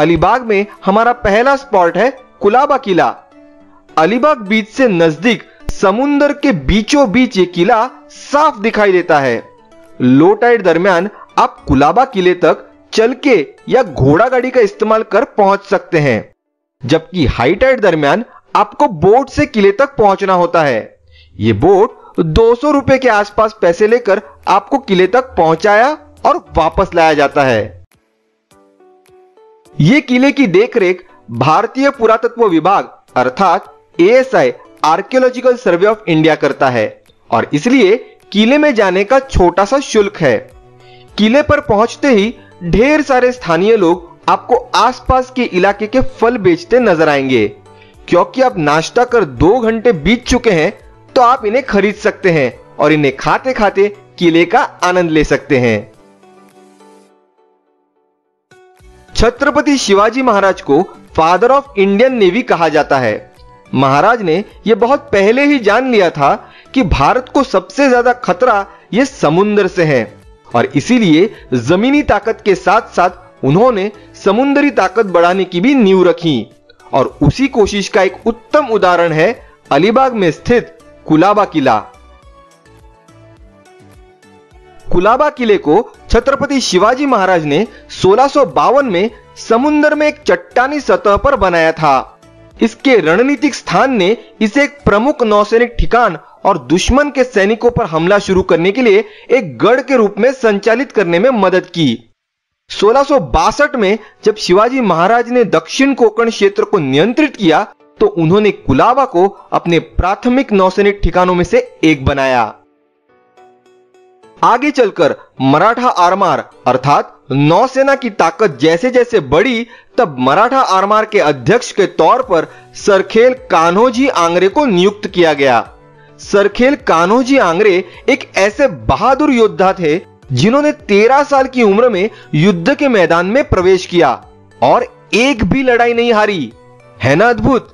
अलीबाग में हमारा पहला स्पॉट है कुलाबा किला। अलीबाग बीच से नजदीक समुंदर के बीचों बीच ये किला साफ दिखाई देता है। लो टाइड दरमियान आप कुलाबा किले तक चल के या घोड़ा गाड़ी का इस्तेमाल कर पहुंच सकते हैं, जबकि हाई टाइड दरमियान आपको बोट से किले तक पहुंचना होता है। यह बोट 200 रुपए के आसपास पैसे लेकर आपको किले तक पहुंचाया और वापस लाया जाता है। यह किले की देखरेख भारतीय पुरातत्व विभाग अर्थात ASI archaeological survey of India करता है और इसलिए किले में जाने का छोटा सा शुल्क है। किले पर पहुंचते ही ढेर सारे स्थानीय लोग आपको आसपास के इलाके के फल बेचते नजर आएंगे। क्योंकि आप नाश्ता कर 2 घंटे बीत चुके हैं तो आप इन्हें खरीद सकते हैं और इन्हें खाते खाते किले का आनंद ले सकते हैं। छत्रपति शिवाजी महाराज को फादर ऑफ इंडियन नेवी कहा जाता है। महाराज ने यह बहुत पहले ही जान लिया था कि भारत को सबसे ज्यादा खतरा यह समुद्र से है और इसीलिए जमीनी ताकत के साथ साथ उन्होंने समुद्री ताकत बढ़ाने की भी नींव रखी और उसी कोशिश का एक उत्तम उदाहरण है अलीबाग में स्थित कुलाबा किला। कुलाबा किले को छत्रपति शिवाजी महाराज ने 1652 में समुद्र में एक चट्टानी सतह पर बनाया था। इसके रणनीतिक स्थान ने इसे एक प्रमुख नौसैनिक ठिकान और दुश्मन के सैनिकों पर हमला शुरू करने के लिए एक गढ़ के रूप में संचालित करने में मदद की। 1662 में जब शिवाजी महाराज ने दक्षिण कोंकण क्षेत्र को नियंत्रित किया तो उन्होंने कुलाबा को अपने प्राथमिक नौसैनिक ठिकानों में से एक बनाया। आगे चलकर मराठा आरमार अर्थात नौसेना की ताकत जैसे जैसे बढ़ी तब मराठा आरमार के अध्यक्ष के तौर पर सरखेल कान्होजी आंग्रे को नियुक्त किया गया। सरखेल कान्होजी आंग्रे एक ऐसे बहादुर योद्धा थे जिन्होंने 13 साल की उम्र में युद्ध के मैदान में प्रवेश किया और एक भी लड़ाई नहीं हारी। है ना अद्भुत।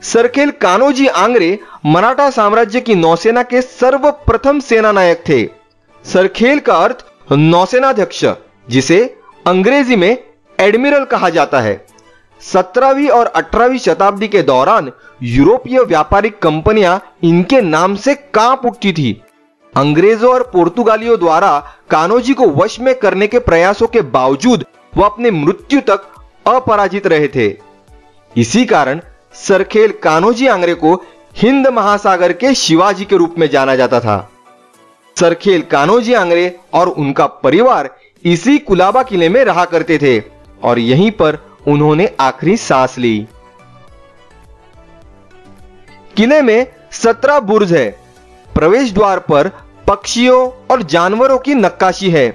सरखेल कान्होजी आंग्रे मराठा साम्राज्य की नौसेना के सर्वप्रथम सेना नायक थे। सरखेल का अर्थ नौसेनाध्यक्ष, जिसे अंग्रेजी में एडमिरल कहा जाता है। 17वीं और 18वीं शताब्दी के दौरान यूरोपीय व्यापारिक कंपनियां इनके नाम से कांप उठती थी। अंग्रेजों और पुर्तगालियों द्वारा कान्होजी को वश में करने के प्रयासों के बावजूद वह अपने मृत्यु तक अपराजित रहे थे। इसी कारण सरखेल कान्होजी आंग्रे को हिंद महासागर के शिवाजी के रूप में जाना जाता था। सरखेल कान्होजी आंग्रे और उनका परिवार इसी कुलाबा किले में रहा करते थे और यहीं पर उन्होंने आखिरी सांस ली। किले में 17 बुर्ज है। प्रवेश द्वार पर पक्षियों और जानवरों की नक्काशी है।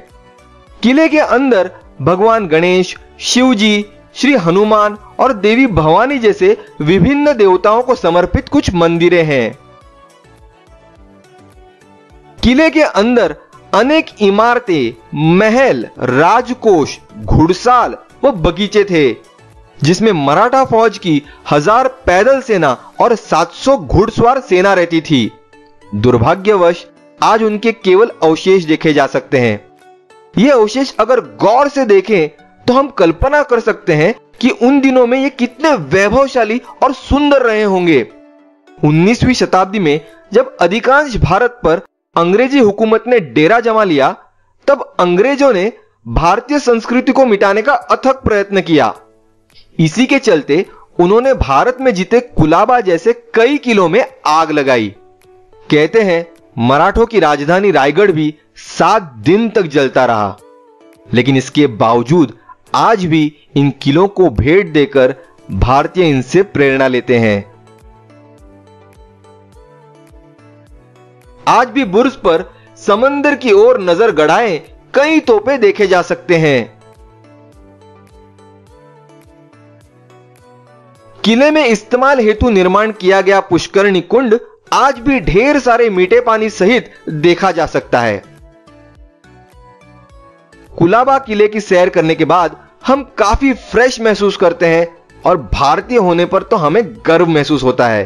किले के अंदर भगवान गणेश, शिवजी, श्री हनुमान और देवी भवानी जैसे विभिन्न देवताओं को समर्पित कुछ मंदिरें हैं। किले के अंदर अनेक इमारतें, महल, राजकोष, घुड़साल व बगीचे थे, जिसमें मराठा फौज की 1000 पैदल सेना और 700 घुड़सवार सेना रहती थी। दुर्भाग्यवश आज उनके केवल अवशेष देखे जा सकते हैं। ये अवशेष अगर गौर से देखें तो हम कल्पना कर सकते हैं कि उन दिनों में ये कितने वैभवशाली और सुंदर रहे होंगे। 19वीं शताब्दी में जब अधिकांश भारत पर अंग्रेजी हुकूमत ने डेरा जमा लिया तब अंग्रेजों ने भारतीय संस्कृति को मिटाने का अथक प्रयत्न किया। इसी के चलते उन्होंने भारत में जीते कुलाबा जैसे कई किलों में आग लगाई। कहते हैं मराठों की राजधानी रायगढ़ भी 7 दिन तक जलता रहा, लेकिन इसके बावजूद आज भी इन किलों को भेंट देकर भारतीय इनसे प्रेरणा लेते हैं। आज भी बुर्ज पर समंदर की ओर नजर गड़ाए कई तोपे देखे जा सकते हैं। किले में इस्तेमाल हेतु निर्माण किया गया पुष्करणी कुंड आज भी ढेर सारे मीठे पानी सहित देखा जा सकता है। कुलाबा किले की सैर करने के बाद हम काफी फ्रेश महसूस करते हैं और भारतीय होने पर तो हमें गर्व महसूस होता है।